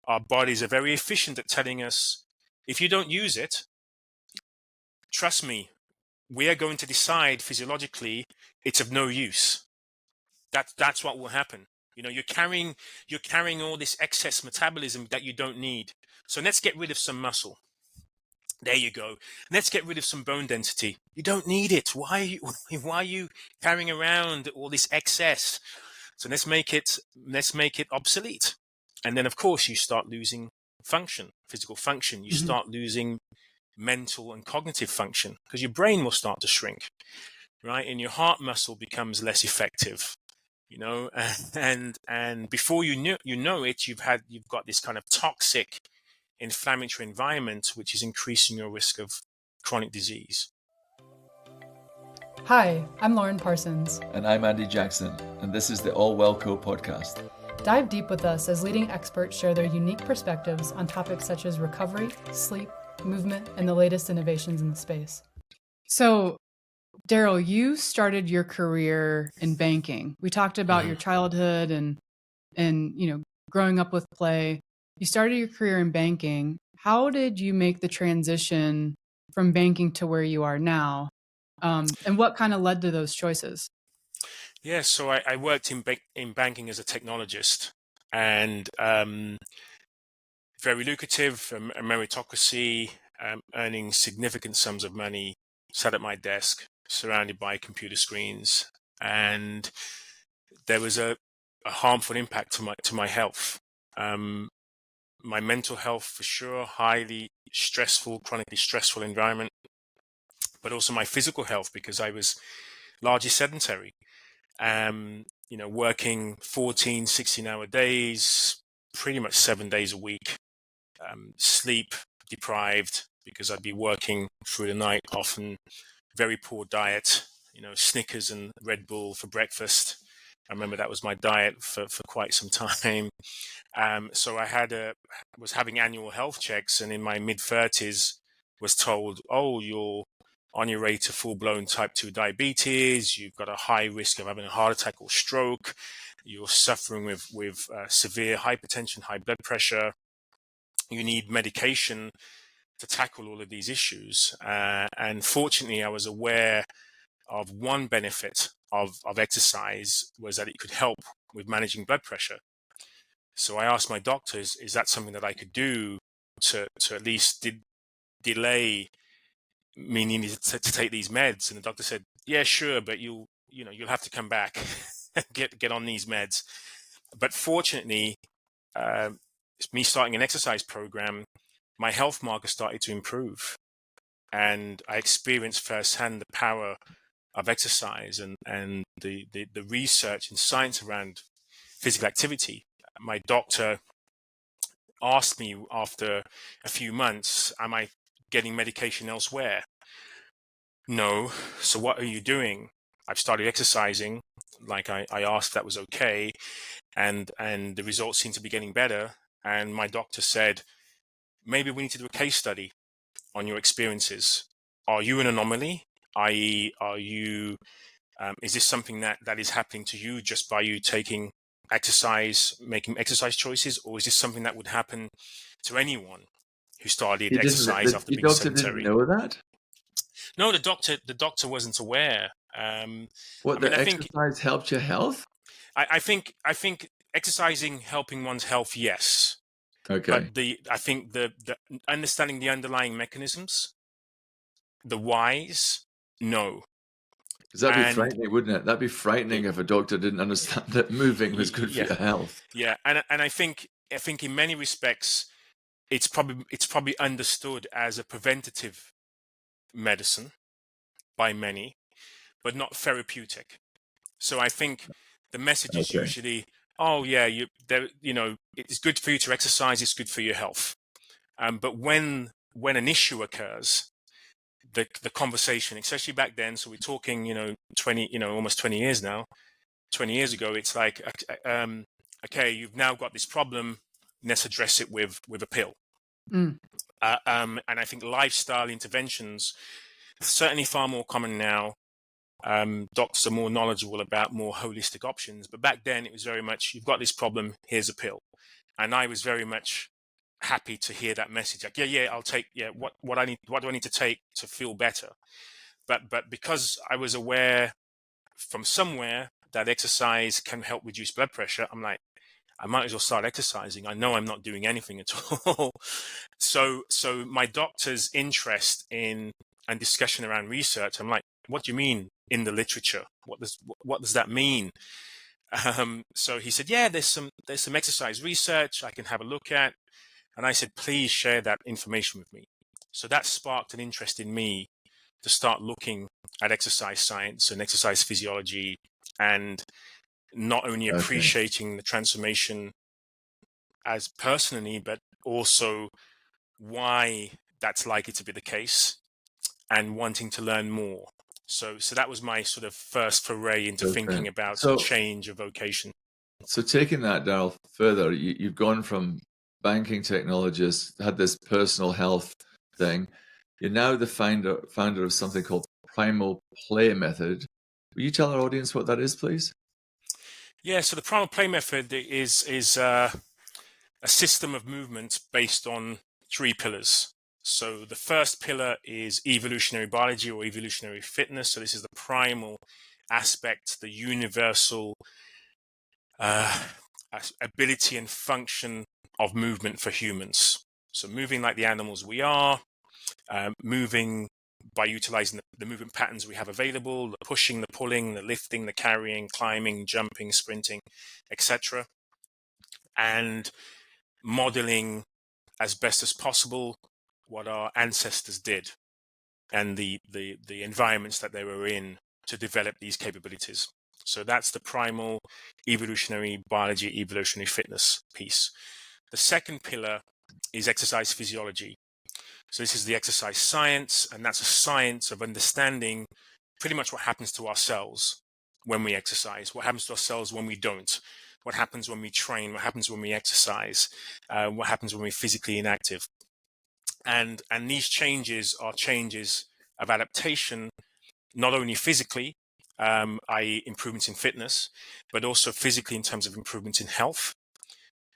our bodies are very efficient at telling us, if you don't use it, trust me, we are going to decide physiologically it's of no use. That's what will happen. You're carrying all this excess metabolism that you don't need. So let's get rid of some muscle. There you go. Let's get rid of some bone density. You don't need it. Why are you carrying around all this excess? So let's make it obsolete. And then of course you start losing function, physical function. You start losing mental and cognitive function because your brain will start to shrink, right? And your heart muscle becomes less effective, and before you know it, you've got this kind of toxic inflammatory environment, which is increasing your risk of chronic disease. Hi, I'm Lauren Parsons. And I'm Andy Jackson, and this is the All Well Co podcast. Dive deep with us as leading experts share their unique perspectives on topics such as recovery, sleep, movement, and the latest innovations in the space. So, Darryl, you started your career in banking. We talked about your childhood and growing up with play. You started your career in banking. How did you make the transition from banking to where you are now? And what kind of led to those choices? Yeah, so I worked in banking as a technologist, and very lucrative, a meritocracy, earning significant sums of money, sat at my desk, surrounded by computer screens, and there was a harmful impact to my health. My mental health, for sure, highly stressful, chronically stressful environment, but also my physical health, because I was largely sedentary, working 14, 16-hour days, pretty much 7 days a week, sleep deprived because I'd be working through the night, often very poor diet, Snickers and Red Bull for breakfast. I remember that was my diet for quite some time. So I was having annual health checks, and in my mid-30s was told, oh, you're on your way to full-blown type 2 diabetes, you've got a high risk of having a heart attack or stroke, you're suffering with severe hypertension, high blood pressure, you need medication to tackle all of these issues. And fortunately, I was aware of one benefit of exercise was that it could help with managing blood pressure. So I asked my doctors, is that something that I could do to at least delay me needing to take these meds? And the doctor said, yeah, sure, but you'll have to come back and get on these meds. But fortunately, me starting an exercise program, my health markers started to improve, and I experienced firsthand the power of exercise and the research and science around physical activity. My doctor asked me after a few months, am I getting medication elsewhere? No. So what are you doing? I've started exercising, like I asked if that was okay, and the results seem to be getting better. And my doctor said, maybe we need to do a case study on your experiences. Are you an anomaly? I.e., is this something that is happening to you just by you taking exercise, making exercise choices, or is this something that would happen to anyone who started exercise after being sedentary? Didn't know that? No, the doctor wasn't aware. Exercise helped your health? I think exercising helping one's health, yes. Okay. But I think the understanding the underlying mechanisms, the whys, no. Because that'd be frightening, wouldn't it? That'd be frightening if a doctor didn't understand that moving was good for your health. Yeah, and I think in many respects, it's probably understood as a preventative medicine by many, but not therapeutic. So I think the message is usually, oh yeah, it's good for you to exercise, it's good for your health. But when an issue occurs, the conversation, especially back then, so we're talking, 20, almost 20 years now, 20 years ago, it's like, okay, you've now got this problem, let's address it with a pill. And I think lifestyle interventions, certainly far more common now. Doctors are more knowledgeable about more holistic options. But back then, it was very much, you've got this problem, here's a pill. And I was very much happy to hear that message. Like, yeah, I'll take, what do I need to take to feel better? But because I was aware from somewhere that exercise can help reduce blood pressure, I'm like, I might as well start exercising. I know I'm not doing anything at all. So my doctor's interest in and discussion around research, I'm like, what do you mean in the literature? What does that mean? So he said, yeah, there's some exercise research I can have a look at. And I said, please share that information with me. So that sparked an interest in me to start looking at exercise science and exercise physiology, and not only appreciating the transformation as personally, but also why that's likely to be the case, and wanting to learn more. So that was my sort of first foray into thinking about change of vocation. So taking that, Darryl, further, you've gone from banking technologist, had this personal health thing. You're now the founder of something called Primal Play Method. Will you tell our audience what that is, please? Yeah, so the Primal Play Method is a system of movement based on 3 pillars. So the first pillar is evolutionary biology or evolutionary fitness. So this is the primal aspect, the universal ability and function of movement for humans. So moving like the animals we are, moving by utilizing the movement patterns we have available, the pushing, the pulling, the lifting, the carrying, climbing, jumping, sprinting, etc. And modeling as best as possible what our ancestors did and the environments that they were in to develop these capabilities. So that's the primal evolutionary biology, evolutionary fitness piece. The second pillar is exercise physiology. So this is the exercise science, and that's a science of understanding pretty much what happens to our cells when we exercise, what happens to our cells when we don't, what happens when we train, what happens when we exercise, what happens when we're physically inactive. And these changes are changes of adaptation, not only physically, i.e. improvements in fitness, but also physically in terms of improvements in health,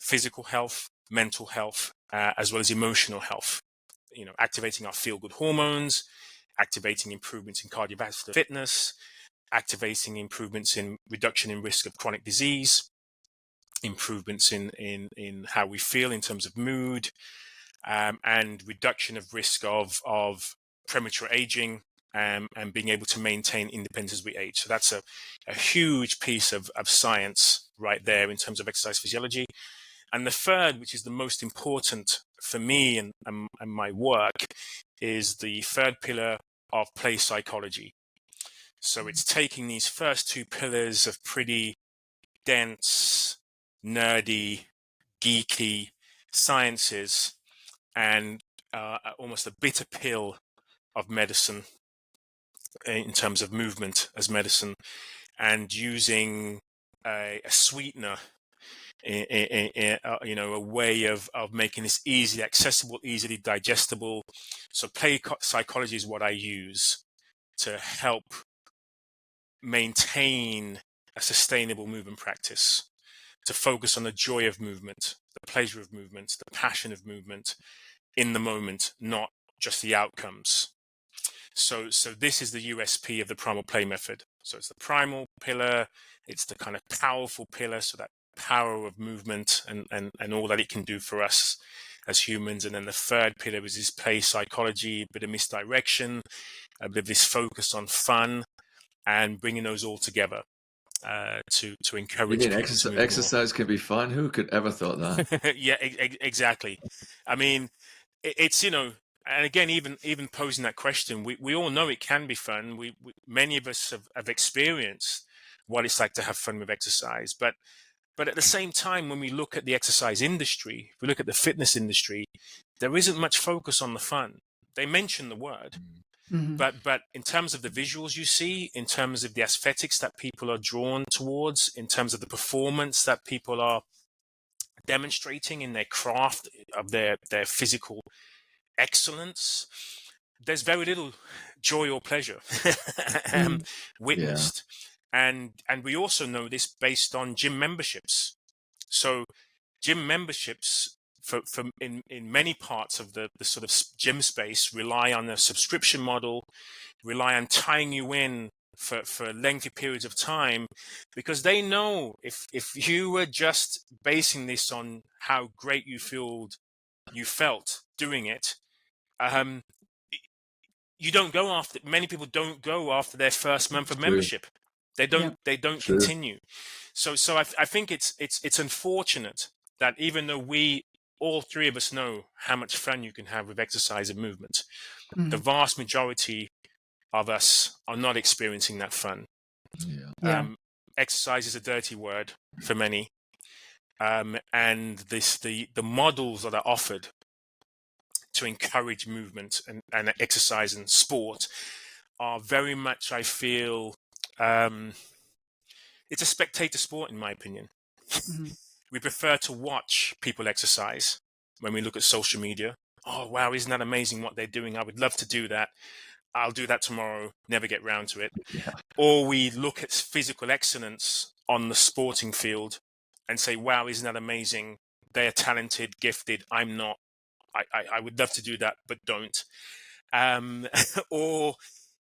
physical health, mental health, as well as emotional health. Activating our feel-good hormones, activating improvements in cardiovascular fitness, activating improvements in reduction in risk of chronic disease, improvements in how we feel in terms of mood, and reduction of risk of premature aging, and being able to maintain independence as we age. So that's a huge piece of science right there in terms of exercise physiology. And the third, which is the most important for me and my work, is the third pillar of play psychology. So it's taking these first 2 pillars of pretty dense, nerdy, geeky sciences and almost a bitter pill of medicine in terms of movement as medicine, and using a sweetener, a way of making this easily accessible, easily digestible. So play psychology is what I use to help maintain a sustainable movement practice, to focus on the joy of movement, the pleasure of movement, the passion of movement in the moment, not just the outcomes. So this is the USP of the Primal Play Method. So it's the primal pillar, it's the kind of powerful pillar, so that power of movement and all that it can do for us as humans. And then the third pillar is this play psychology, a bit of misdirection, a bit of this focus on fun, and bringing those all together to encourage people to move exercise can be fun. Who could ever thought that? Yeah, exactly. I mean, it's and again, even posing that question, we all know it can be fun. Many of us have experienced what it's like to have fun with exercise, but at the same time, when we look at the exercise industry, if we look at the fitness industry, there isn't much focus on the fun. They mention the word, but in terms of the visuals you see, in terms of the aesthetics that people are drawn towards, in terms of the performance that people are demonstrating in their craft of their physical excellence, there's very little joy or pleasure witnessed. And we also know this based on gym memberships. So gym memberships in many parts of the sort of gym space, rely on a subscription model, rely on tying you in for lengthy periods of time, because they know if you were just basing this on how great you felt doing it, you don't go after. Many people don't go after their first month of membership. They don't. They don't continue. So I think it's unfortunate that even though all three of us know how much fun you can have with exercise and movement, the vast majority of us are not experiencing that fun. Exercise is a dirty word for many, and the models that are offered to encourage movement and exercise and sport are very much, I feel, it's a spectator sport, in my opinion. We prefer to watch people exercise when we look at social media. Oh, wow, isn't that amazing what they're doing? I would love to do that. I'll do that tomorrow, never get round to it. Or we look at physical excellence on the sporting field and say, wow, isn't that amazing? They're talented, gifted. I'm not. I would love to do that, but don't. Or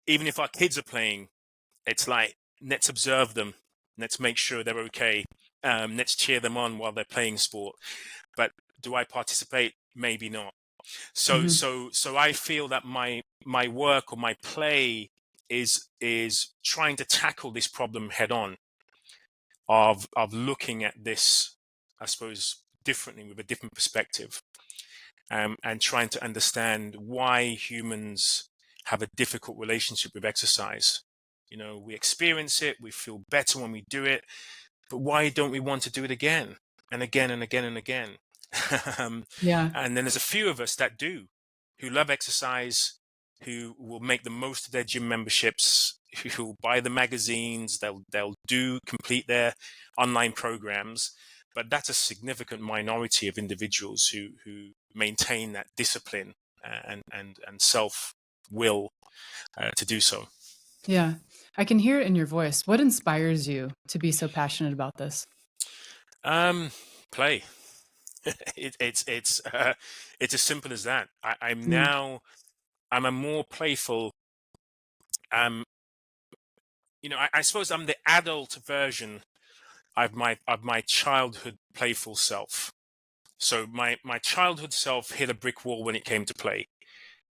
even if our kids are playing, it's like, let's observe them. Let's make sure they're okay. Let's cheer them on while they're playing sport. But do I participate? Maybe not. So I feel that my work or my play is trying to tackle this problem head on, of looking at this, I suppose, differently, with a different perspective, and trying to understand why humans have a difficult relationship with exercise. You know, we experience it, we feel better when we do it, but why don't we want to do it again and again and again and again? And then there's a few of us that do, who love exercise, who will make the most of their gym memberships, who will buy the magazines, they'll complete their online programs. But that's a significant minority of individuals who maintain that discipline and self-will to do so. Yeah, I can hear it in your voice. What inspires you to be so passionate about this? Play. It's as simple as that. I'm a more playful. I suppose I'm the adult version of my childhood playful self. So my childhood self hit a brick wall when it came to play.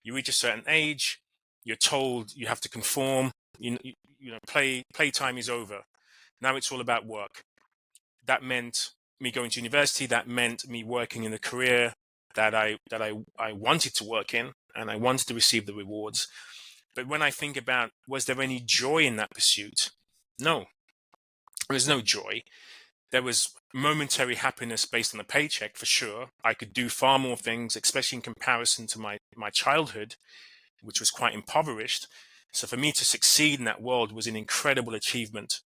You reach a certain age, you're told you have to conform. Playtime is over. Now it's all about work. That meant me going to university. That meant me working in a career that I wanted to work in, and I wanted to receive the rewards. But when I think about, was there any joy in that pursuit? No, there was no joy. There was momentary happiness based on the paycheck, for sure. I could do far more things, especially in comparison to my childhood, which was quite impoverished. So for me to succeed in that world was an incredible achievement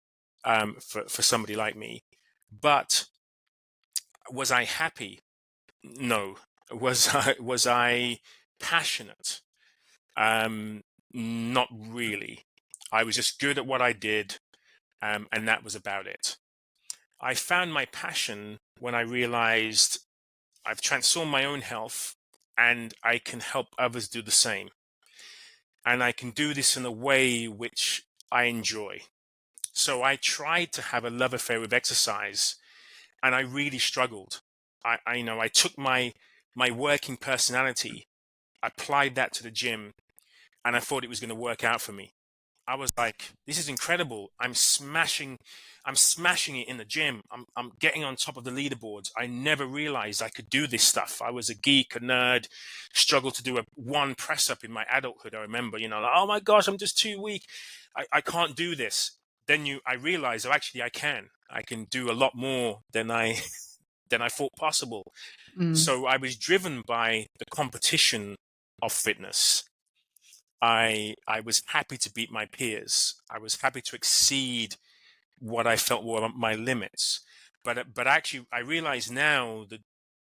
for somebody like me. But was I happy? No. Was I passionate? Not really. I was just good at what I did, and that was about it. I found my passion when I realized I've transformed my own health and I can help others do the same. And I can do this in a way which I enjoy. So I tried to have a love affair with exercise, and I really struggled. I took my working personality, applied that to the gym, and I thought it was going to work out for me. I was like, this is incredible. I'm smashing it in the gym. I'm getting on top of the leaderboards. I never realized I could do this stuff. I was a geek, a nerd, struggled to do one press up in my adulthood. I remember, like, oh my gosh, I'm just too weak. I can't do this. Then I realized, actually I can do a lot more than I thought possible. So I was driven by the competition of fitness. I was happy to beat my peers. I was happy to exceed what I felt were my limits. But actually, I realize now that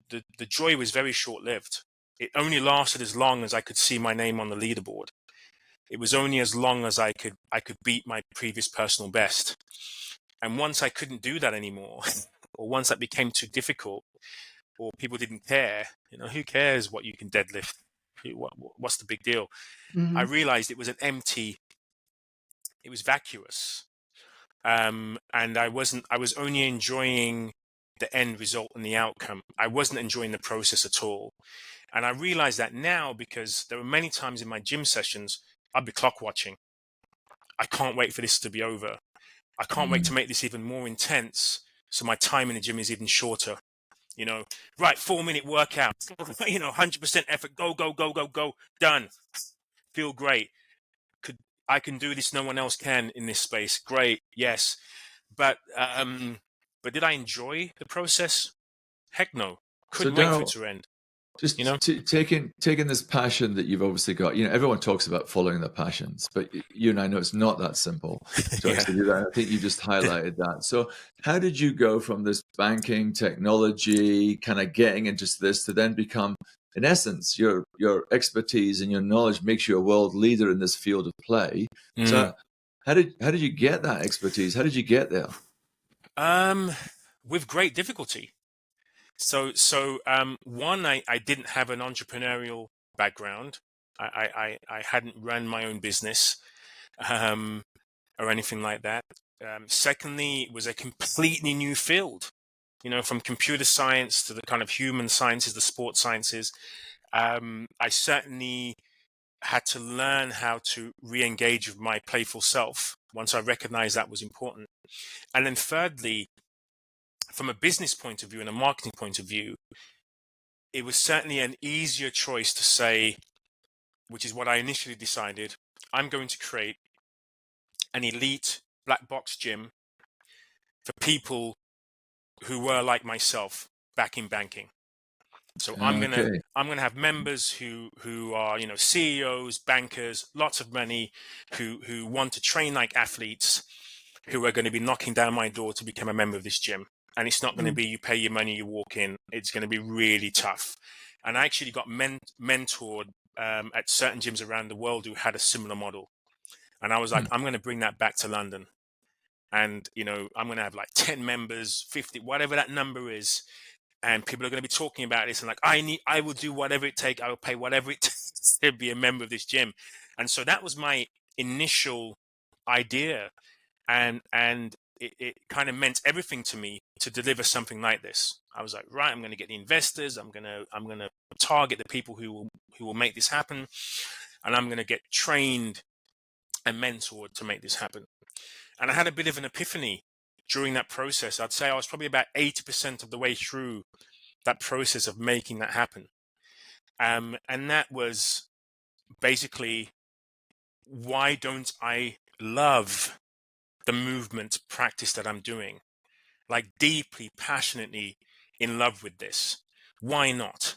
the joy was very short-lived. It only lasted as long as I could see my name on the leaderboard. It was only as long as I could beat my previous personal best. And once I couldn't do that anymore, or once that became too difficult, or people didn't care. Who cares what you can deadlift? What's the big deal? I realized it was it was vacuous. And I was only enjoying the end result and the outcome. I wasn't enjoying the process at all. And I realize that now, because there were many times in my gym sessions, I'd be clock watching. I can't wait for this to be over. I can't wait to make this even more intense, so my time in the gym is even shorter. Right, 4-minute workout, 100% effort, go, go, go, go, go, done. Feel great. I can do this, no one else can in this space. Great, yes. But did I enjoy the process? Heck no. Couldn't wait for it to end. Just taking this passion that you've obviously got. Everyone talks about following their passions, but you and I know it's not that simple to actually do that. I think you just highlighted that. So how did you go from this banking technology, kind of getting into this, to then become, in essence, your expertise and your knowledge makes you a world leader in this field of play? So how did you get that expertise? How did you get there? With great difficulty. So one, I didn't have an entrepreneurial background. I hadn't run my own business or anything like that. Secondly, it was a completely new field, from computer science to the kind of human sciences, the sports sciences. I certainly had to learn how to re-engage with my playful self once I recognized that was important. And then thirdly, from a business point of view and a marketing point of view, it was certainly an easier choice to say, which is what I initially decided, I'm going to create an elite black box gym for people who were like myself back in banking. So I'm gonna have members who are CEOs, bankers, lots of money, who want to train like athletes, who are going to be knocking down my door to become a member of this gym. And it's not going to be you pay your money, you walk in. It's going to be really tough. And I actually got mentored at certain gyms around the world who had a similar model. And I was like, I'm going to bring that back to London. And, I'm going to have like 10 members, 50, whatever that number is. And people are going to be talking about this and like, I will do whatever it takes. I will pay whatever it takes to be a member of this gym. And so that was my initial idea. And it kind of meant everything to me to deliver something like this. I was like, right, I'm going to get the investors. I'm going to target the people who will make this happen. And I'm going to get trained and mentored to make this happen. And I had a bit of an epiphany during that process. I'd say I was probably about 80% of the way through that process of making that happen. And that was basically, why don't I love the movement practice that I'm doing, like deeply, passionately in love with this? Why not?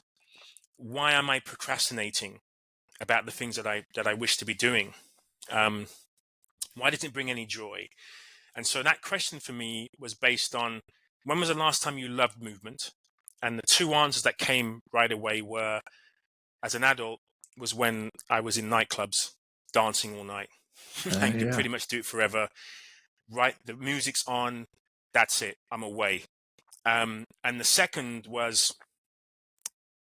Why am I procrastinating about the things that I wish to be doing? Why doesn't it bring any joy? And so that question for me was based on, when was the last time you loved movement? And the two answers that came right away were, as an adult, was when I was in nightclubs dancing all night. I could pretty much do it forever. Right, the music's on, that's it, I'm away. And the second was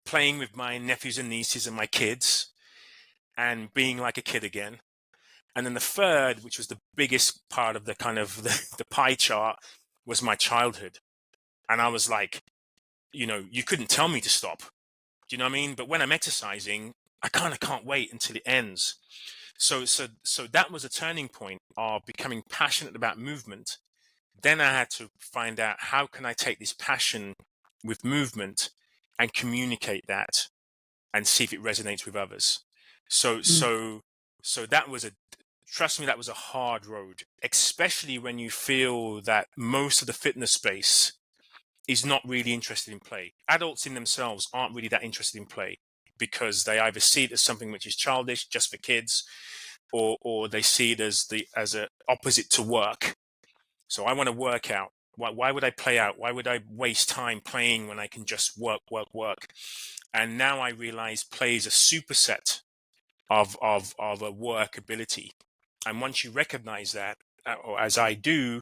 playing with my nephews and nieces and my kids and being like a kid again. And then the third, which was the biggest part of the kind of the pie chart, was my childhood. And I was like, you couldn't tell me to stop. Do you know what I mean? But when I'm exercising, I kind of can't wait until it ends. So that was a turning point of becoming passionate about movement. Then I had to find out, how can I take this passion with movement and communicate that and see if it resonates with others. So that was trust me, that was a hard road, especially when you feel that most of the fitness space is not really interested in play. Adults in themselves aren't really that interested in play, because they either see it as something which is childish, just for kids, or they see it as a opposite to work. So I want to work out. Why would I play out? Why would I waste time playing when I can just work? And now I realize play is a superset of a work ability. And once you recognize that, or as I do,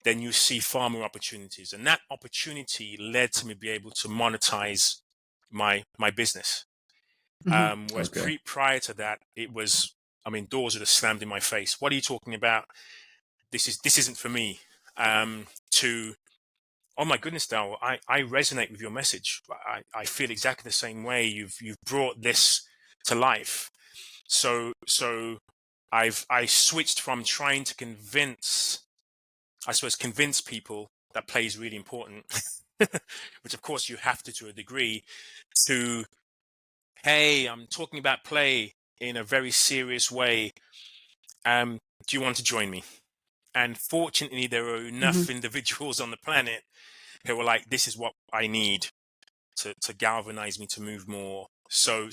then you see far more opportunities. And that opportunity led to me be able to monetize my business. Whereas prior to that, it was, I mean, doors would have slammed in my face. What are you talking about? This isn't for me. To, oh my goodness, Darryl, I resonate with your message. I feel exactly the same way. You've brought this to life. So I switched from trying to convince people that play is really important, which of course you have to a degree, to, hey, I'm talking about play in a very serious way. Do you want to join me? And fortunately, there are enough individuals on the planet who were like, this is what I need to galvanize me to move more. So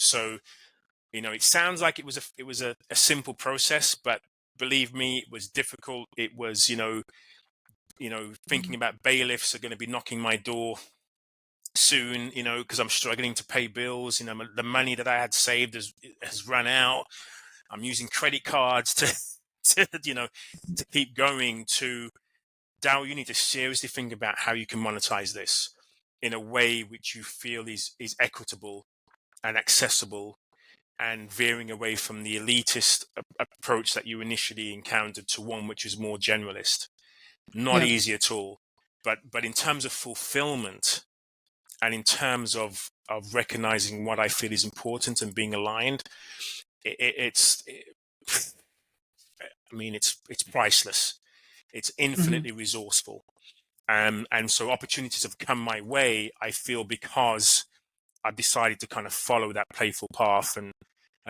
it sounds like it was a simple process, but believe me, it was difficult. It was, thinking about bailiffs are going to be knocking my door soon, because I'm struggling to pay bills. The money that I had saved has run out. I'm using credit cards to keep going. To, Darryl, you need to seriously think about how you can monetize this in a way which you feel is equitable and accessible, and veering away from the elitist approach that you initially encountered to one which is more generalist. Not easy at all. But in terms of fulfillment, and in terms of recognizing what I feel is important and being aligned, it's priceless. It's infinitely resourceful. And so opportunities have come my way, I feel, because I've decided to kind of follow that playful path, and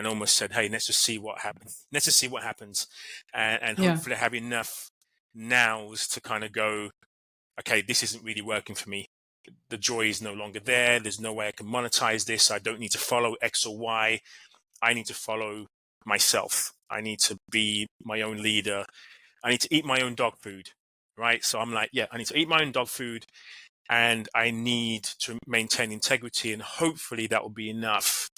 almost said, hey, let's just see what happens. Let's just see what happens. And hopefully have enough nows to kind of go, okay, this isn't really working for me. The joy is no longer there. There's no way I can monetize this. I don't need to follow X or Y. I need to follow myself. I need to be my own leader. I need to eat my own dog food, right? So I'm like, yeah, I need to eat my own dog food, and I need to maintain integrity, and hopefully that will be enough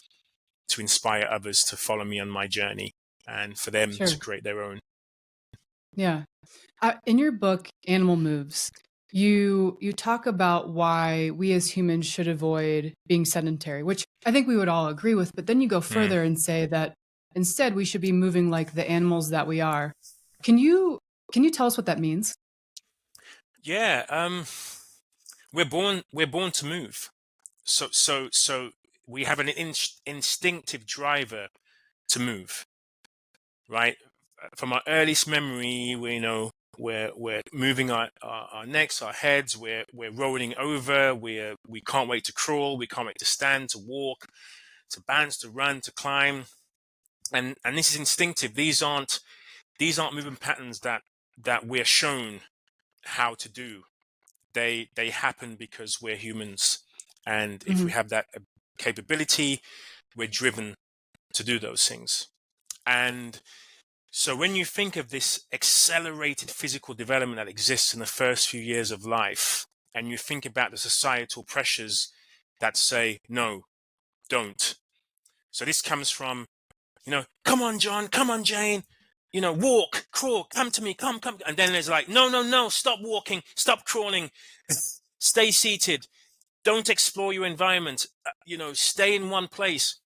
to inspire others to follow me on my journey, and for them to create their own. Yeah. In your book, Animal Moves, you talk about why we as humans should avoid being sedentary, which I think we would all agree with. But then you go further and say that instead we should be moving like the animals that we are. Can you tell us what that means? Yeah, we're born to move. So we have an instinctive driver to move, right? From our earliest memory, we're moving our necks, our heads. We're rolling over. We can't wait to crawl. We can't wait to stand, to walk, to bounce, to run, to climb. And this is instinctive. These aren't movement patterns that we're shown how to do. They happen because we're humans, and if we have that capability, we're driven to do those things. And so when you think of this accelerated physical development that exists in the first few years of life, and you think about the societal pressures that say, no, don't. So this comes from, come on, John, come on, Jane, walk, crawl, come to me, come. And then there's like, no, stop walking, stop crawling, stay seated, don't explore your environment, stay in one place.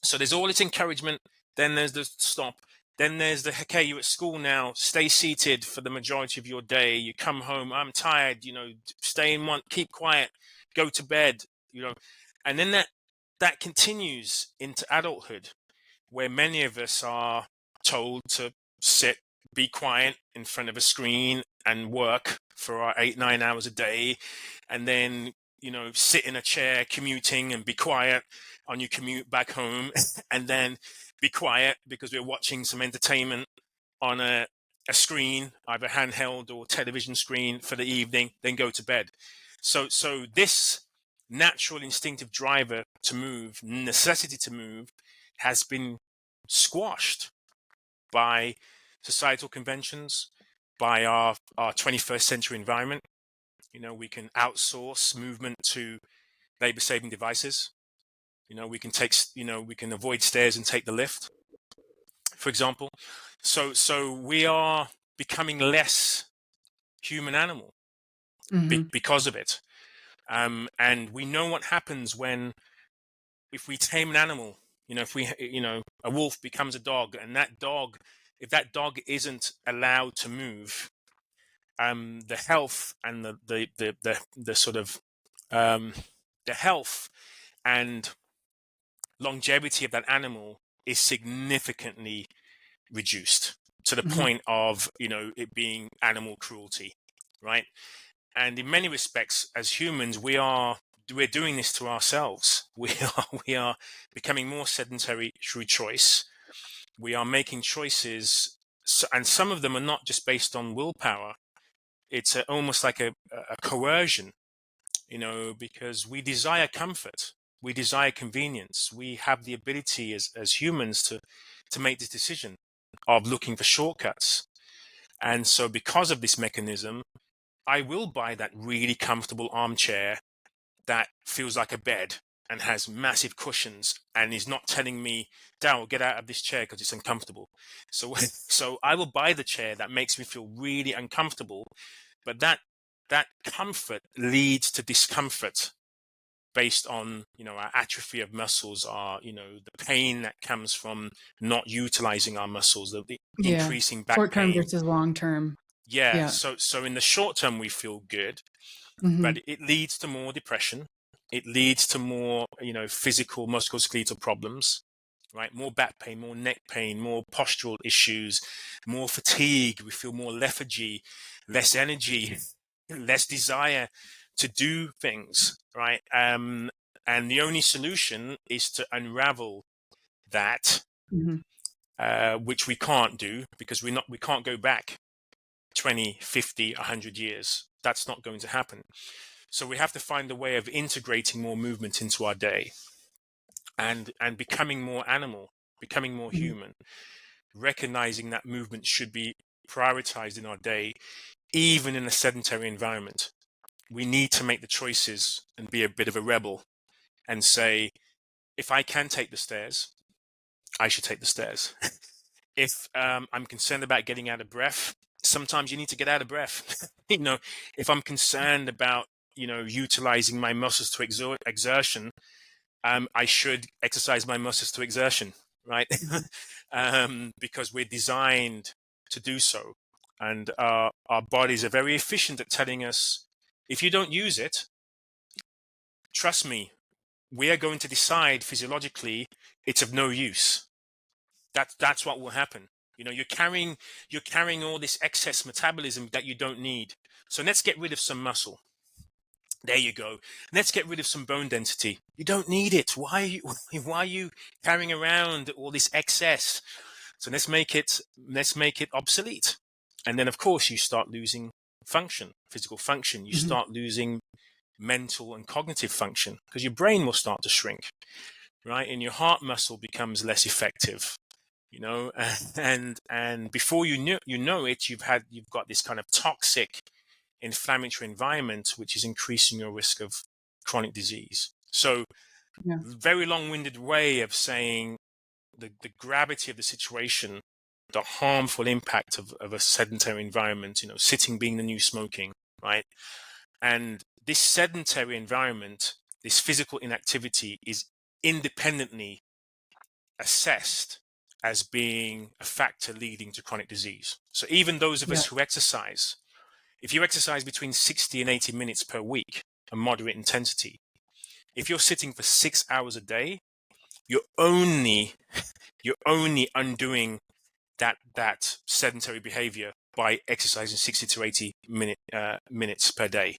So there's all this encouragement. Then there's the stop. Then there's the, okay, you're at school now, stay seated for the majority of your day. You come home, I'm tired, stay in one, keep quiet, go to bed, and then that continues into adulthood, where many of us are told to sit, be quiet in front of a screen and work for our 8-9 hours a day, and then sit in a chair commuting and be quiet on your commute back home, and then be quiet because we're watching some entertainment on a screen, either handheld or television screen, for the evening, then go to bed. So this natural instinctive driver to move, necessity to move, has been squashed by societal conventions, by our 21st century environment. We can outsource movement to labor-saving devices. We can avoid stairs and take the lift, for example. So we are becoming less human animal Hmm. because of it. And we know what happens if we tame an animal. A wolf becomes a dog, and if that dog isn't allowed to move, the health and the sort of the health and longevity of that animal is significantly reduced to the Hmm. point of it being animal cruelty, right? And in many respects, as humans, we're doing this to ourselves. We are becoming more sedentary through choice. We are making choices, and some of them are not just based on willpower. It's almost like a coercion, because we desire comfort, we desire convenience. We have the ability as humans to make this decision of looking for shortcuts. And so because of this mechanism, I will buy that really comfortable armchair that feels like a bed and has massive cushions and is not telling me, Darryl, get out of this chair because it's uncomfortable. So, so I will buy the chair that makes me feel really uncomfortable, but that comfort leads to discomfort based on our atrophy of muscles, the pain that comes from not utilizing our muscles, the Yeah. increasing back Short term pain. versus long term. Yeah, Yeah. so in the short term we feel good, Hmm. but it leads to more depression. It leads to more physical musculoskeletal problems, right? More back pain, more neck pain, more postural issues, more fatigue. We feel more lethargy, less energy, less desire to do things, right? And the only solution is to unravel that, Hmm. which we can't do because we can't go back 20, 50, 100 years. That's not going to happen. So we have to find a way of integrating more movement into our day and becoming more animal, becoming more Hmm. human, recognizing that movement should be prioritized in our day, even in a sedentary environment. We need to make the choices and be a bit of a rebel and say, if I can take the stairs, I should take the stairs. If I'm concerned about getting out of breath, sometimes you need to get out of breath. If I'm concerned about, utilizing my muscles to exertion, I should exercise my muscles to exertion, right? Because we're designed to do so. And our bodies are very efficient at telling us, if you don't use it, trust me, we are going to decide physiologically it's of no use. That's what will happen. You're carrying all this excess metabolism that you don't need. So let's get rid of some muscle. There you go. Let's get rid of some bone density. You don't need it. Why are you carrying around all this excess? So let's make it obsolete. And then of course you start losing function, physical function. You Hmm. start losing mental and cognitive function because your brain will start to shrink, right? And your heart muscle becomes less effective, and before you know it, you've got this kind of toxic inflammatory environment, which is increasing your risk of chronic disease. So, Yeah. very long-winded way of saying the gravity of the situation, the harmful impact of a sedentary environment, sitting being the new smoking, right? And this sedentary environment, this physical inactivity is independently assessed as being a factor leading to chronic disease. So even those of Yeah. us who exercise, if you exercise between 60 and 80 minutes per week, a moderate intensity, if you're sitting for 6 hours a day, you're only undoing that sedentary behavior by exercising 60 to 80 minutes per day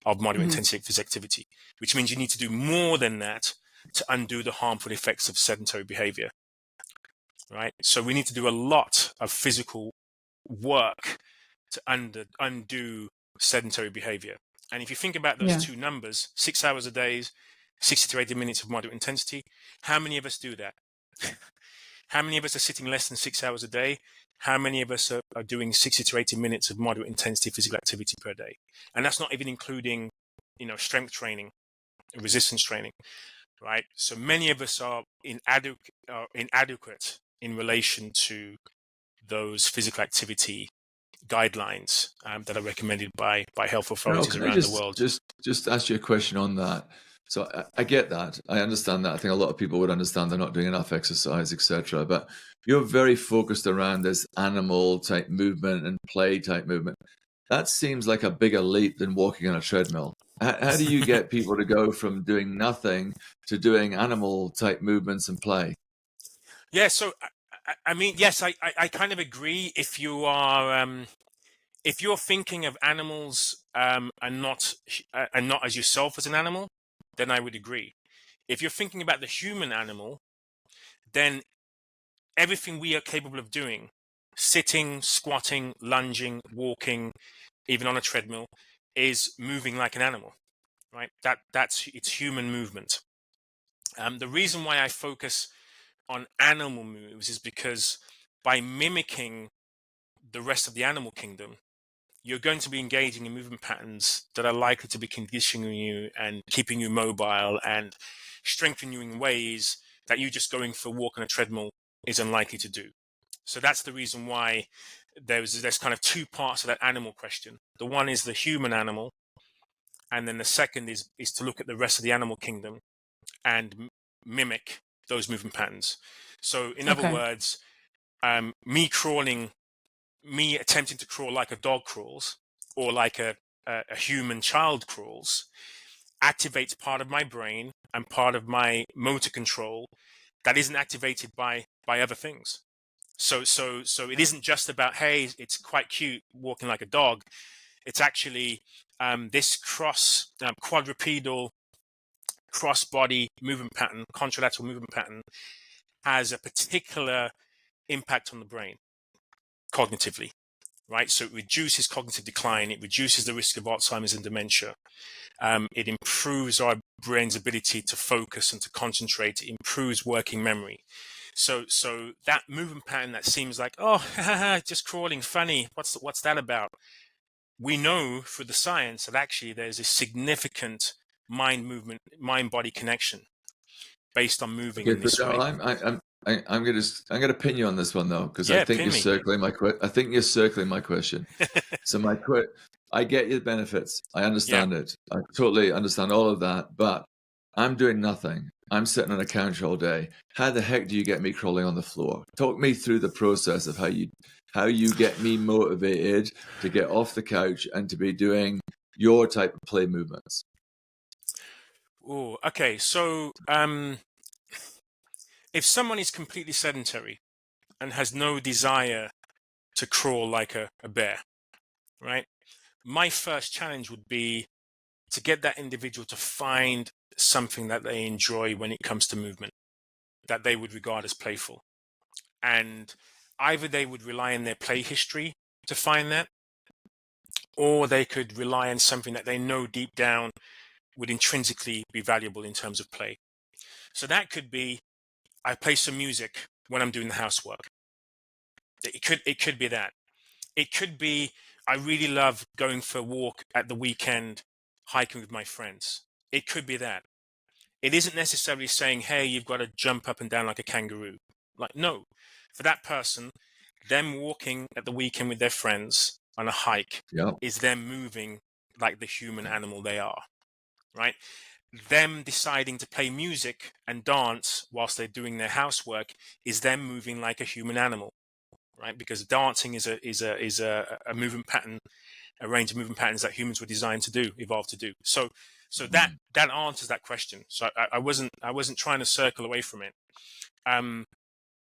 of moderate Hmm. intensity physical activity, which means you need to do more than that to undo the harmful effects of sedentary behavior, right? So we need to do a lot of physical work to undo sedentary behavior. And if you think about those Yeah. two numbers, 6 hours a day, 60 to 80 minutes of moderate intensity, how many of us do that? How many of us are sitting less than 6 hours a day? How many of us are doing 60 to 80 minutes of moderate intensity physical activity per day? And that's not even including, strength training, resistance training, right? So many of us are inadequate in relation to those physical activity guidelines that are recommended by health Now, authorities can I around the world. just ask you a question on that? So I get that. I understand that. I think a lot of people would understand they're not doing enough exercise, etc. But you're very focused around this animal type movement and play type movement. That seems like a bigger leap than walking on a treadmill. How do you get people to go from doing nothing to doing animal type movements and play? Yeah, so I mean, yes, I kind of agree. If you're thinking of animals and not as yourself as an animal, then I would agree. If you're thinking about the human animal, then everything we are capable of doing, sitting, squatting, lunging, walking, even on a treadmill, is moving like an animal, right? That's it's human movement. The reason why I focus on animal moves is because by mimicking the rest of the animal kingdom, you're going to be engaging in movement patterns that are likely to be conditioning you and keeping you mobile and strengthening you in ways that you just going for a walk on a treadmill is unlikely to do. So that's the reason why there's kind of two parts of that animal question. The one is the human animal, and then the second is to look at the rest of the animal kingdom and mimic those movement patterns. So in other Okay. words, me attempting to crawl like a dog crawls or like a human child crawls activates part of my brain and part of my motor control that isn't activated by other things. So it isn't just about, hey, it's quite cute walking like a dog. It's actually this quadrupedal cross body movement pattern, contralateral movement pattern, has a particular impact on the brain cognitively, right? So it reduces cognitive decline. It reduces the risk of Alzheimer's and dementia. It improves our brain's ability to focus and to concentrate. It improves working memory. So that movement pattern that seems like, oh, just crawling, funny. What's that about? We know through the science that actually there's a significant mind-body connection based on moving Okay, in so this way. Darryl, I'm gonna pin you on this one though, because I Yeah, think pin you're me. circling I think you're circling my question. So I get your benefits. I Yeah. understand it. I totally understand all of that, but I'm doing nothing. I'm sitting on a couch all day. How the heck do you get me crawling on the floor? Talk me through the process of how you get me motivated to get off the couch and to be doing your type of play movements. Oh, okay. So if someone is completely sedentary and has no desire to crawl like a bear, right? My first challenge would be to get that individual to find something that they enjoy when it comes to movement, that they would regard as playful. And either they would rely on their play history to find that, or they could rely on something that they know deep down would intrinsically be valuable in terms of play. So that could be, I play some music when I'm doing the housework. It could be that. It could be, I really love going for a walk at the weekend, hiking with my friends. It could be that. It isn't necessarily saying, hey, you've got to jump up and down like a kangaroo. Like, no. For that person, them walking at the weekend with their friends on a hike Yeah. is them moving like the human animal they are, right? Them deciding to play music and dance whilst they're doing their housework is them moving like a human animal, right? Because dancing is a movement pattern, a range of movement patterns that humans were designed to do, evolved to do. So Mm. that answers that question. So I wasn't trying to circle away from it um,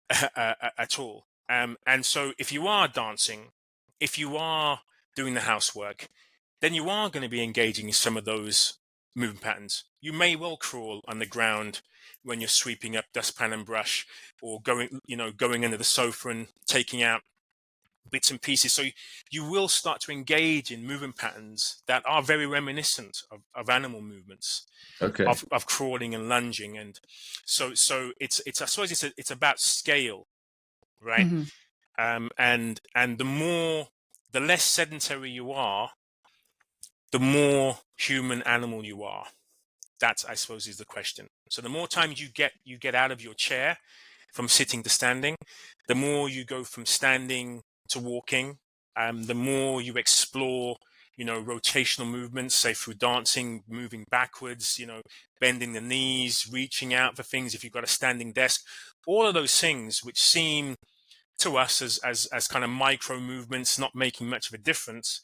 at all. And so if you are dancing, if you are doing the housework, then you are going to be engaging in some of those movement patterns. You may well crawl on the ground when you're sweeping up dustpan and brush, or going under the sofa and taking out bits and pieces. So you will start to engage in movement patterns that are very reminiscent of animal movements, Okay. of crawling and lunging. And so it's I suppose it's about scale, right? Hmm. And the less sedentary you are, the more human animal you are. That, I suppose, is the question. So the more time you get out of your chair from sitting to standing, the more you go from standing to walking, The more you explore, rotational movements, say through dancing, moving backwards, bending the knees, reaching out for things if you've got a standing desk, all of those things which seem to us as kind of micro movements, not making much of a difference.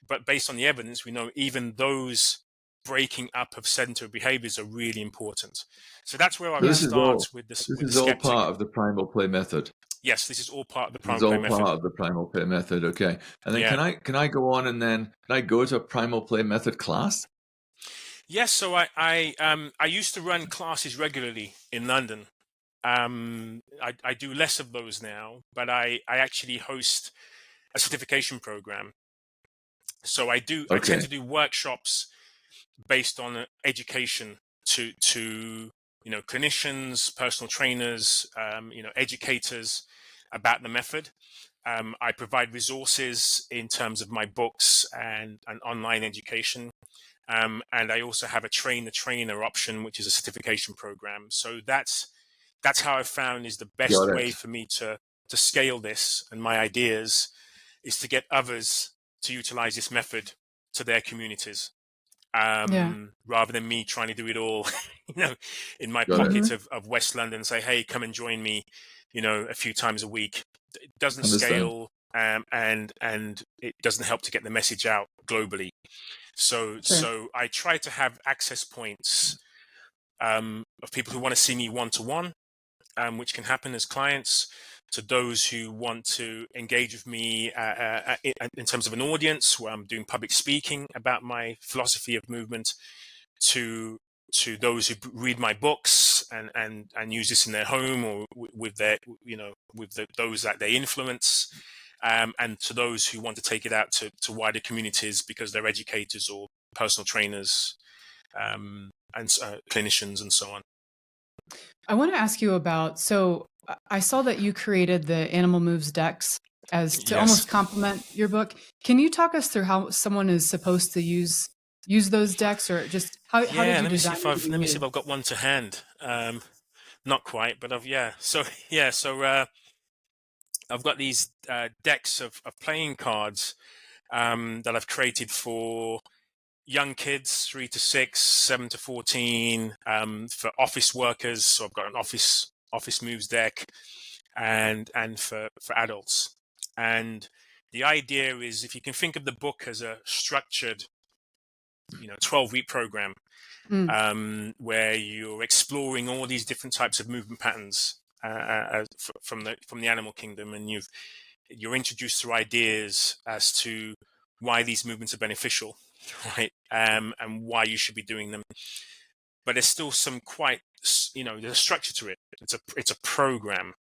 But based on the evidence, we know even those breaking up of sedentary behaviors are really important. So that's where I So would start with this with the is all skeptic. part of the Primal Play Method. Yes, this is all part of the This is Primal Play all Method. part of the Primal Play Method. Okay. And then Yeah. can I go on and then can I go to a Primal Play Method class? Yes. So I used to run classes regularly in London. I do less of those now, but I actually host a certification program. So I tend to do workshops based on education to clinicians, personal trainers, educators about the method. I provide resources in terms of my books and online education. And I also have a train-the-trainer option, which is a certification program. So that's how I found is the best Got way it. for me to scale this. And my ideas is to get others to utilize this method to their communities, Yeah. rather than me trying to do it all, in my Got it. pocket of West London. Say, hey, come and join me, a few times a week. It doesn't Understand. scale, and it doesn't help to get the message out globally. So I try to have access points of people who want to see me one-to-one, which can happen as clients, to those who want to engage with me in terms of an audience where I'm doing public speaking about my philosophy of movement, to those who read my books and use this in their home or with their those that they influence, and to those who want to take it out to wider communities because they're educators or personal trainers, and clinicians and so on. I want to ask you about, so I saw that you created the Animal Moves decks as to almost complement your book. Can you talk us through how someone is supposed to use those decks, or just how did you design them to be Let me see used? if I've got one to hand. Not quite, but so I've got these decks of playing cards that I've created for young kids, 3 to 6, 7 to 14, for office workers. So I've got an office moves deck, and for adults. And the idea is, if you can think of the book as a structured 12-week program, where you're exploring all these different types of movement patterns from the animal kingdom, and you're introduced to ideas as to why these movements are beneficial, right? And why you should be doing them. But there's still some there's a structure to it. It's a program.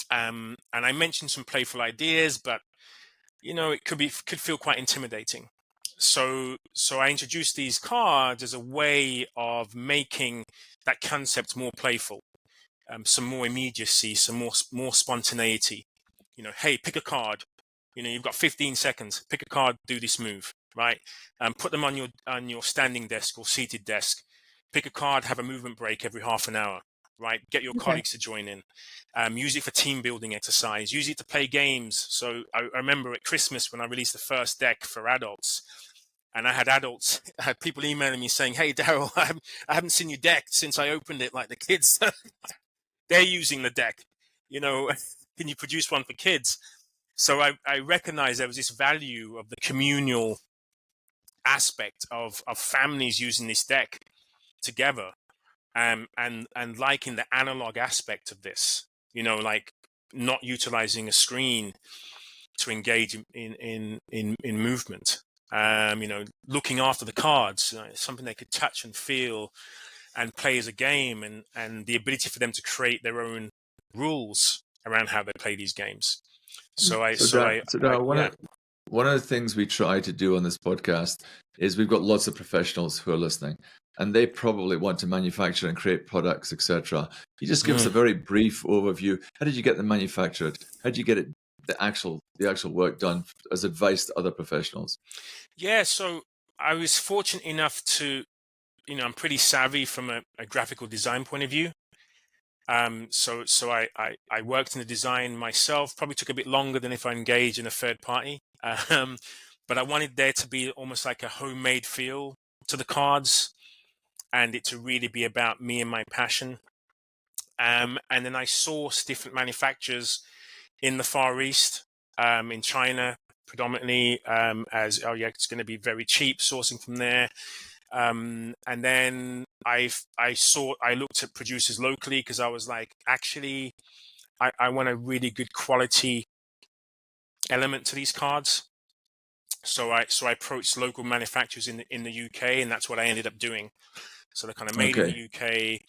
And I mentioned some playful ideas, but it could feel quite intimidating. So I introduced these cards as a way of making that concept more playful, some more immediacy, some more spontaneity. Hey, pick a card. You've got 15 seconds. Pick a card. Do this move, right? Put them on your standing desk or seated desk. Pick a card. Have a movement break every half an hour. Right? Get your colleagues to join in. Use it for team building exercise. Use it to play games. So I remember at Christmas when I released the first deck for adults, and I had people emailing me saying, "Hey, Darryl, I haven't seen your deck since I opened it. Like the kids, they're using the deck. Can you produce one for kids?" So I recognized there was this value of the communal aspect of families using this deck together, and liking the analog aspect of this, like not utilizing a screen to engage in movement, looking after the cards, something they could touch and feel and play as a game, and the ability for them to create their own rules around how they play these games. Darryl, one of the things we try to do on this podcast is we've got lots of professionals who are listening, and they probably want to manufacture and create products, etc. You just give us a very brief overview. How did you get them manufactured? How did you get the actual work done as advice to other professionals? Yeah, so I was fortunate enough to, I'm pretty savvy from a graphical design point of view. So I worked in the design myself. Probably took a bit longer than if I engaged in a third party. But I wanted there to be almost like a homemade feel to the cards, and it to really be about me and my passion. And then I sourced different manufacturers in the Far East, in China predominantly, as it's going to be very cheap sourcing from there. And then I looked at producers locally because I was like, actually, I want a really good quality element to these cards. So I approached local manufacturers in the UK, and that's what I ended up doing. So they're kind of made in the UK.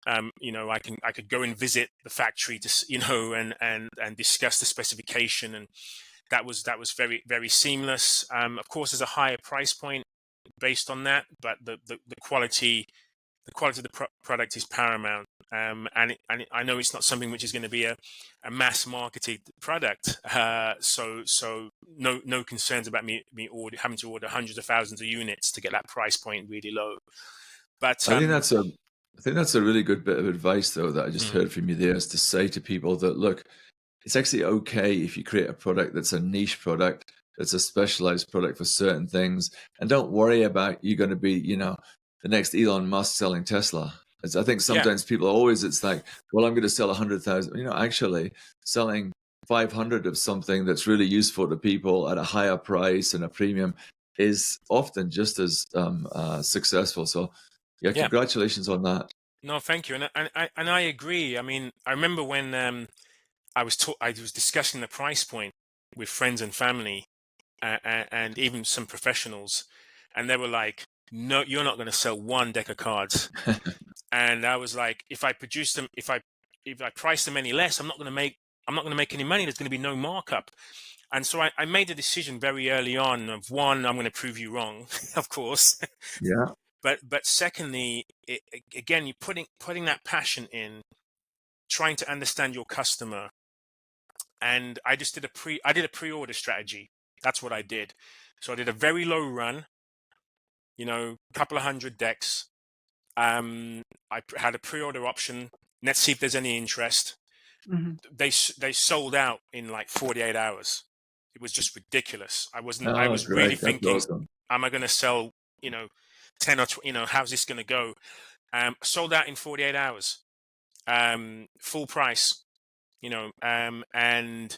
I could go and visit the factory to and discuss the specification, and that was very, very seamless. Of course, there's a higher price point based on that, but the quality of the product is paramount. And I know it's not something which is going to be a mass marketed product. So no concerns about me having to order hundreds of thousands of units to get that price point really low. But I think that's a really good bit of advice, though, that I just heard from you there, is to say to people that, look, it's actually okay if you create a product that's a niche product, that's a specialized product for certain things, and don't worry about you're going to be, the next Elon Musk selling Tesla. I think sometimes people always, it's like, well, I'm going to sell 100,000. Actually selling 500 of something that's really useful to people at a higher price and a premium is often just as successful. So congratulations on that. No, thank you. And I agree. I mean, I remember when I was discussing the price point with friends and family, and even some professionals, and they were like, "No, you're not going to sell one deck of cards." And I was like, "If I produce them, if I price them any less, I'm not going to make any money. There's going to be no markup." And so I made a decision very early on of, one, I'm going to prove you wrong, of course. Yeah. But secondly, again, you're putting that passion in, trying to understand your customer. And I just did a pre-order strategy. That's what I did. So I did a very low run, couple of 100 decks. I had a pre-order option. Let's see if there's any interest. Mm-hmm. They sold out in like 48 hours. It was just ridiculous. I was really thinking, awesome. am I going to sell, 10 or 20, how's this going to go? Sold out in 48 hours, full price, and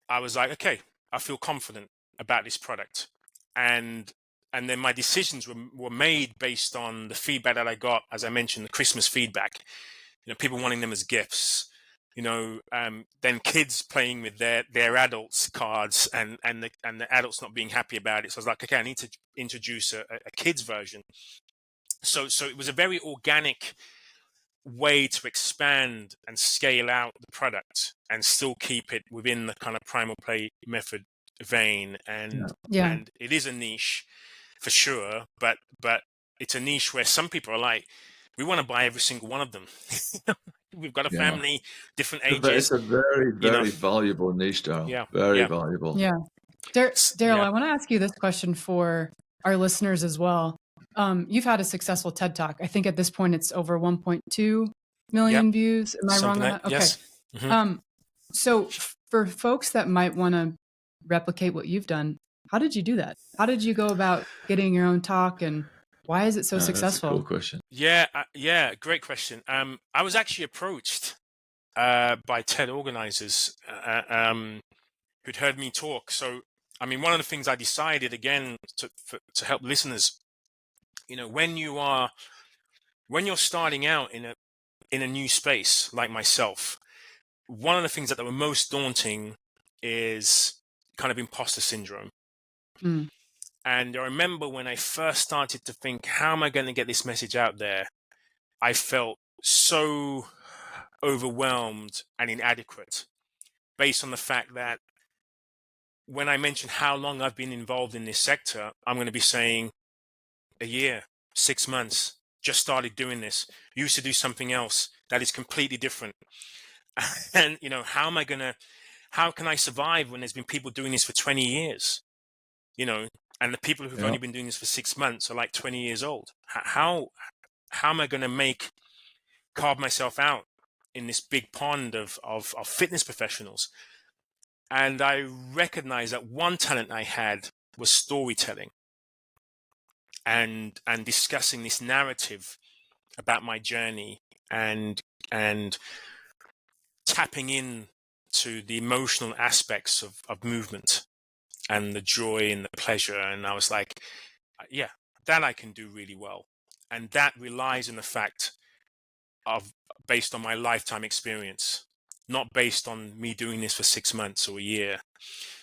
I was like, okay, I feel confident about this product. And then my decisions were made based on the feedback that I got, as I mentioned, the Christmas feedback, people wanting them as gifts, then kids playing with their adults cards, and the adults not being happy about it. So I was like, okay, I need to introduce a kids version. So it was a very organic way to expand and scale out the product and still keep it within the kind of Primal Play Method vein. And it is a niche for sure, but it's a niche where some people are like, we want to buy every single one of them. We've got a family, different ages. It's a very, very valuable niche, Darryl. Yeah. Very valuable. Yeah. Darryl, I want to ask you this question for our listeners as well. You've had a successful TED Talk. I think at this point it's over 1.2 million views. Am I wrong on that? Okay. Yes. Mm-hmm. So for folks that might want to replicate what you've done, how did you do that? How did you go about getting your own talk, and why is it so successful? That's a cool question. Yeah, great question. I was actually approached by TED organizers who'd heard me talk. So, I mean, one of the things I decided, again, to help listeners, when you're starting out in a new space like myself, one of the things that were most daunting is kind of imposter syndrome. Mm. And I remember when I first started to think, how am I going to get this message out there? I felt so overwhelmed and inadequate, based on the fact that when I mention how long I've been involved in this sector, I'm going to be saying a year, 6 months, just started doing this, used to do something else that is completely different. And, how can I survive when there's been people doing this for 20 years, and the people who've only been doing this for 6 months are like 20 years old? How am I going to carve myself out in this big pond of fitness professionals. And I recognized that one talent I had was storytelling and discussing this narrative about my journey and tapping in to the emotional aspects of movement and the joy and the pleasure. And I was like, yeah, that I can do really well. And that relies on the fact of based on my lifetime experience, not based on me doing this for 6 months or a year.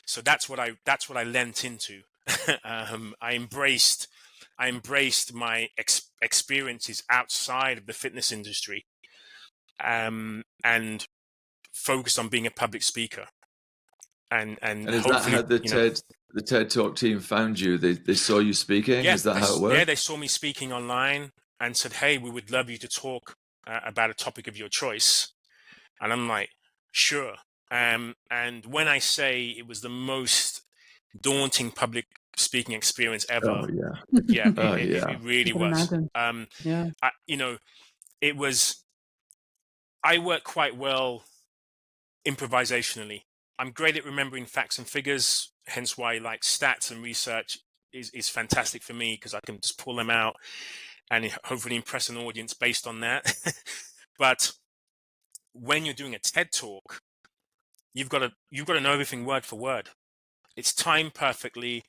So that's what I lent into. I embraced my experiences outside of the fitness industry, and focused on being a public speaker. And is that how the TED Talk team found you? They saw you speaking? Yeah, is that how it worked? Yeah, they saw me speaking online and said, hey, we would love you to talk about a topic of your choice. And I'm like, sure. And when I say it was the most daunting public speaking experience ever, Oh, yeah. It really was. It was, I work quite well improvisationally. I'm great at remembering facts and figures, hence why like stats and research is fantastic for me, because I can just pull them out and hopefully impress an audience based on that. But when you're doing a TED Talk, you've got to know everything word for word. It's timed perfectly.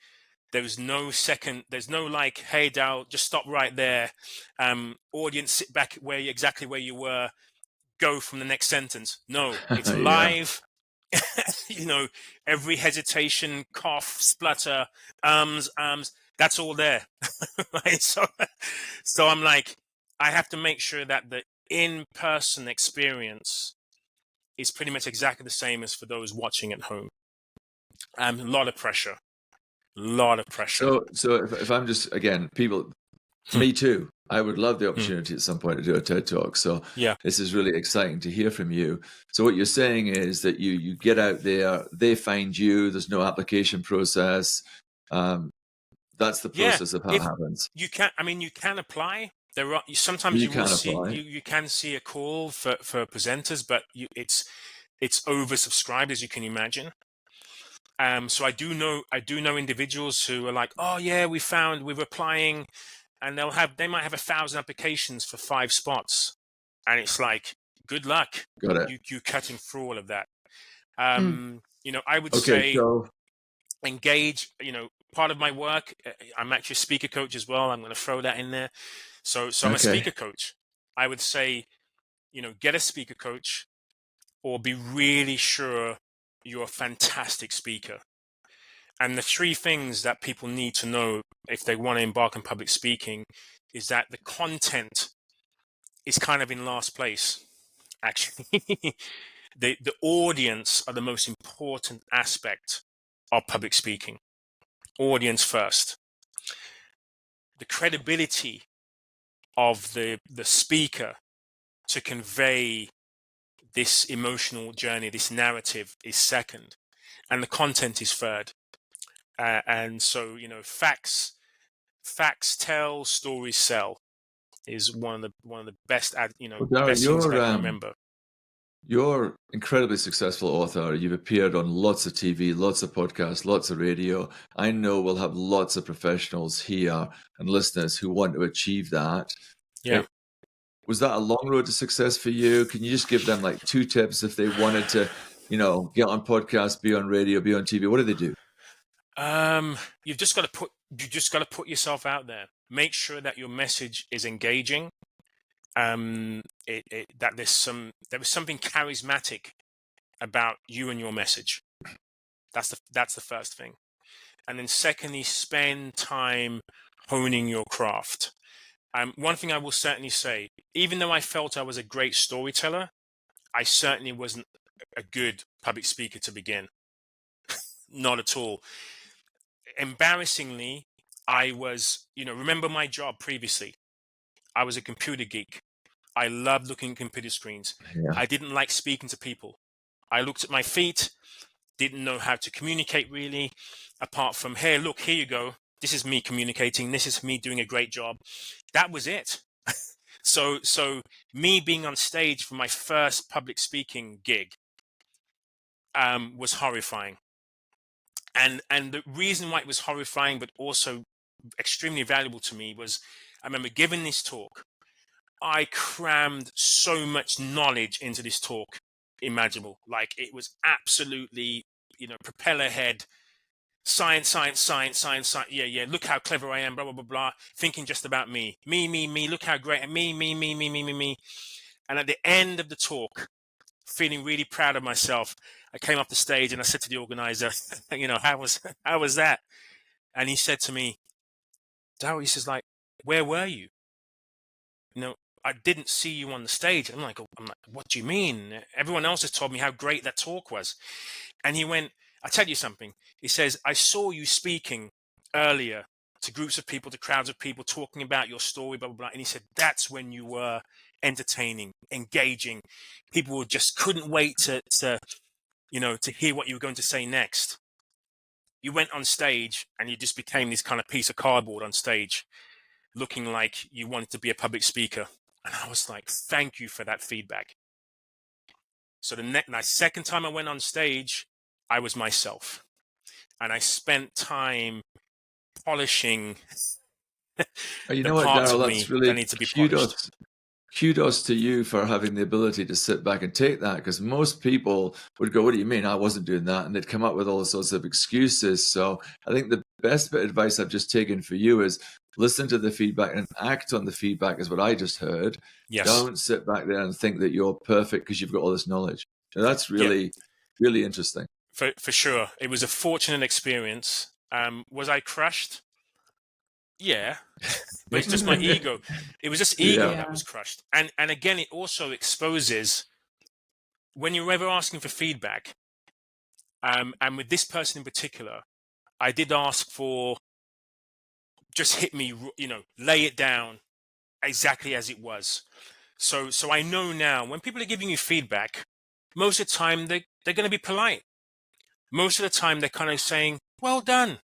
There's no like, hey, Darryl, just stop right there. Audience, sit back exactly where you were. Go from the next sentence. No, it's live. Every hesitation, cough, splutter, that's all there. Right? So I'm like, I have to make sure that the in-person experience is pretty much exactly the same as for those watching at home. A lot of pressure. So if I'm just, again, people, me too, I would love the opportunity at some point to do a TED Talk. So yeah, this is really exciting to hear from you. So what you're saying is that you get out there, they find you, there's no application process. That's the process of how it happens. You can apply. There are sometimes you can see a call for presenters, but it's oversubscribed, as you can imagine. So I do know individuals who are like, oh yeah, we're applying, and they might have 1,000 applications for 5 spots, and it's like, good luck. Got it. You cutting through all of that. I would say engage. Part of my work, I'm actually a speaker coach as well. I'm going to throw that in there. So I'm a speaker coach. I would say, get a speaker coach, or be really sure you're a fantastic speaker. And the 3 things that people need to know if they want to embark on public speaking is that the content is kind of in last place. Actually, the audience are the most important aspect of public speaking. Audience first. The credibility of the speaker to convey this emotional journey, this narrative, is second, and the content is third. And so, facts tell, stories sell is one of the best best things I can remember. You're incredibly successful author. You've appeared on lots of TV, lots of podcasts, lots of radio. I know we'll have lots of professionals here and listeners who want to achieve that. Yeah. Was that a long road to success for you? Can you just give them like 2 tips if they wanted to, get on podcasts, be on radio, be on TV? What do they do? You've just got to put yourself out there. Make sure that your message is engaging. That there was something charismatic about you and your message. That's the first thing. And then secondly, spend time honing your craft. One thing I will certainly say, even though I felt I was a great storyteller, I certainly wasn't a good public speaker to begin. Not at all. Embarrassingly, I was, remember my job previously. I was a computer geek. I loved looking at computer screens. Yeah. I didn't like speaking to people. I looked at my feet, didn't know how to communicate really, apart from, hey, look, here you go. This is me communicating. This is me doing a great job. That was it. So me being on stage for my first public speaking gig was horrifying. And the reason why it was horrifying, but also extremely valuable to me, was I remember giving this talk. I crammed so much knowledge into this talk imaginable. Like, it was absolutely, propeller head, science, science, science, science, science. Yeah. Look how clever I am, blah, blah, blah, blah. Thinking just about me. Me. Look how great. Me. And at the end of the talk, feeling really proud of myself, I came off the stage and I said to the organizer, how was that? And he said to me, Darryl, he says, like, where were you? I didn't see you on the stage. I'm like, what do you mean? Everyone else has told me how great that talk was. And he went, I tell you something. He says, I saw you speaking earlier to groups of people, to crowds of people, talking about your story, blah, blah, blah. And he said, that's when you were entertaining, engaging. People just couldn't wait to hear what you were going to say next. You went on stage and you just became this kind of piece of cardboard on stage, looking like you wanted to be a public speaker. And I was like, thank you for that feedback. So the second time I went on stage, I was myself. And I spent time polishing You the know what, parts Darryl, of that's me that really need to be polished. kudos to you for having the ability to sit back and take that, because most people would go, what do you mean? I wasn't doing that. And they'd come up with all sorts of excuses. So I think the best bit of advice I've just taken for you is listen to the feedback and act on the feedback, is what I just heard. Yes. Don't sit back there and think that you're perfect because you've got all this knowledge. So that's really, really interesting. For sure. It was a fortunate experience. Was I crushed? Yeah. But it's just my ego. It was just ego that was crushed. And again, it also exposes, when you're ever asking for feedback, and with this person in particular, I did ask for, just hit me, lay it down exactly as it was. So I know now when people are giving you feedback, most of the time they're going to be polite. Most of the time they're kind of saying, well done.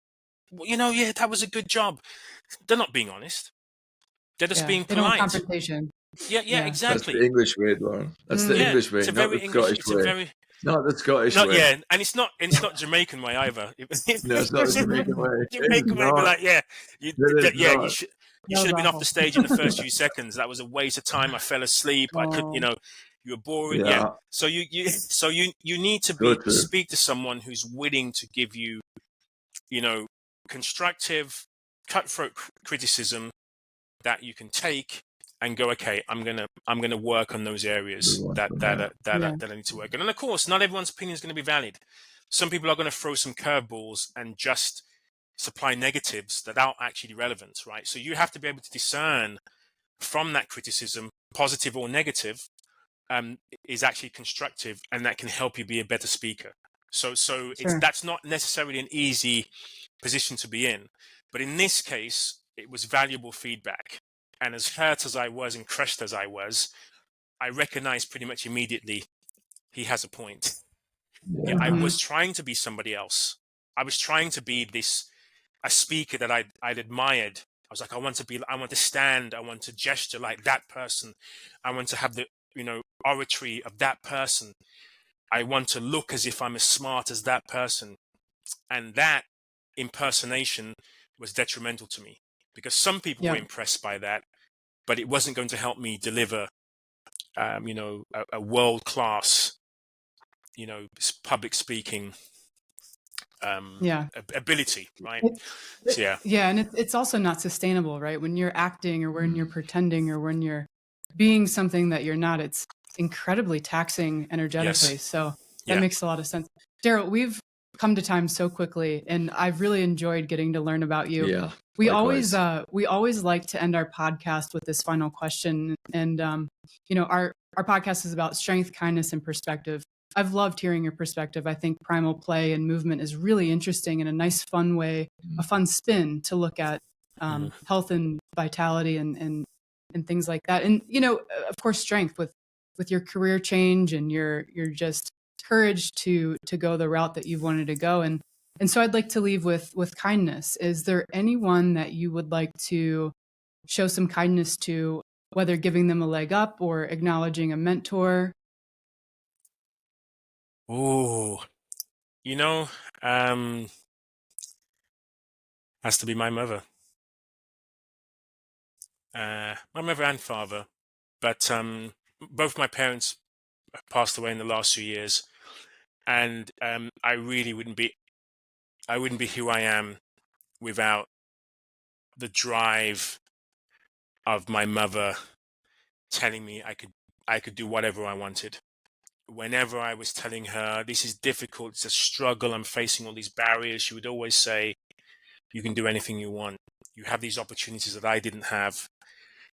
Yeah, that was a good job. They're not being honest. They're just being polite. They don't want confrontation. Yeah, exactly. That's the English way, Lauren. That's the English way, not the Scottish way. Not the Scottish way. Yeah, and it's not Jamaican way either. No, it's not the Jamaican way. Jamaican way, be like, you should have been off the stage in the first few seconds. That was a waste of time. I fell asleep. I could, you were boring. Yeah. So you need to speak to someone who's willing to give you, constructive, cutthroat criticism that you can take and go, okay, I'm gonna work on those areas that I need to work on. And of course, not everyone's opinion is going to be valid. Some people are going to throw some curveballs and just supply negatives that aren't actually relevant, right? So you have to be able to discern from that criticism, positive or negative, is actually constructive, and that can help you be a better speaker. So that's not necessarily an easy position to be in, but in this case, it was valuable feedback. And as hurt as I was and crushed as I was, I recognized pretty much immediately he has a point. Yeah, I was trying to be somebody else. I was trying to be a speaker that I'd admired. I was like, I want to stand, I want to gesture like that person. I want to have the, oratory of that person. I want to look as if I'm as smart as that person. And that impersonation was detrimental to me, because some people were impressed by that, but it wasn't going to help me deliver, a world-class, public speaking ability, right? And it's also not sustainable, right? When you're acting or when you're pretending or when you're being something that you're not, it's incredibly taxing energetically. Yes. So that makes a lot of sense. Darryl, we've come to time so quickly, and I've really enjoyed getting to learn about you. Yeah, we always like to end our podcast with this final question. And our podcast is about strength, kindness, and perspective. I've loved hearing your perspective. I think primal play and movement is really interesting and a nice, fun way, a fun spin to look at health and vitality and things like that. And of course, strength with your career change and your just courage to go the route that you've wanted to go. And so I'd like to leave with kindness. Is there anyone that you would like to show some kindness to whether giving them a leg up or acknowledging a mentor? Oh, you know, um, has to be my mother. My mother and father, but both my parents passed away in the last few years, and I really wouldn't be who I am without the drive of my mother telling me I could do whatever I wanted. Whenever I was telling her this is difficult, it's a struggle, I'm facing all these barriers, she would always say, "You can do anything you want. You have these opportunities that I didn't have,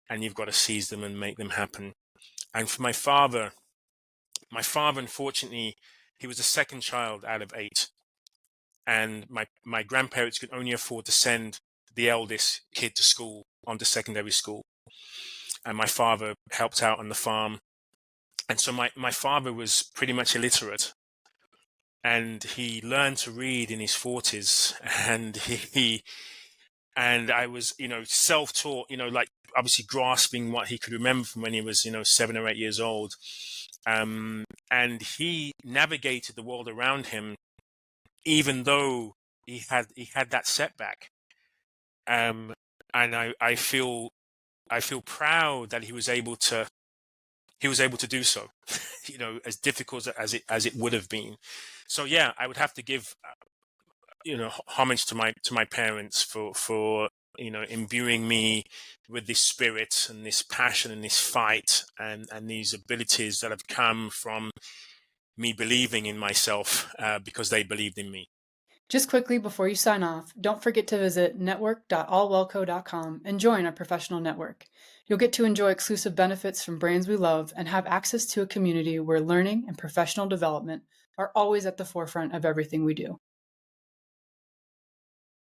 and you've got to seize them and make them happen." And for my father, unfortunately, he was the second child out of 8. And my grandparents could only afford to send the eldest kid to school, onto secondary school. And my father helped out on the farm. And so my father was pretty much illiterate. And he learned to read in his 40s. And I was, self-taught, like obviously grasping what he could remember from when he was, 7 or 8 years old. And he navigated the world around him, even though he had that setback. And I feel proud that he was able to do so, as difficult as it would have been. So yeah, I would have to give homage to my parents for imbuing me with this spirit and this passion and this fight and these abilities that have come from me believing in myself, because they believed in me. Just quickly before you sign off, don't forget to visit network.allwellco.com and join our professional network. You'll get to enjoy exclusive benefits from brands we love and have access to a community where learning and professional development are always at the forefront of everything we do.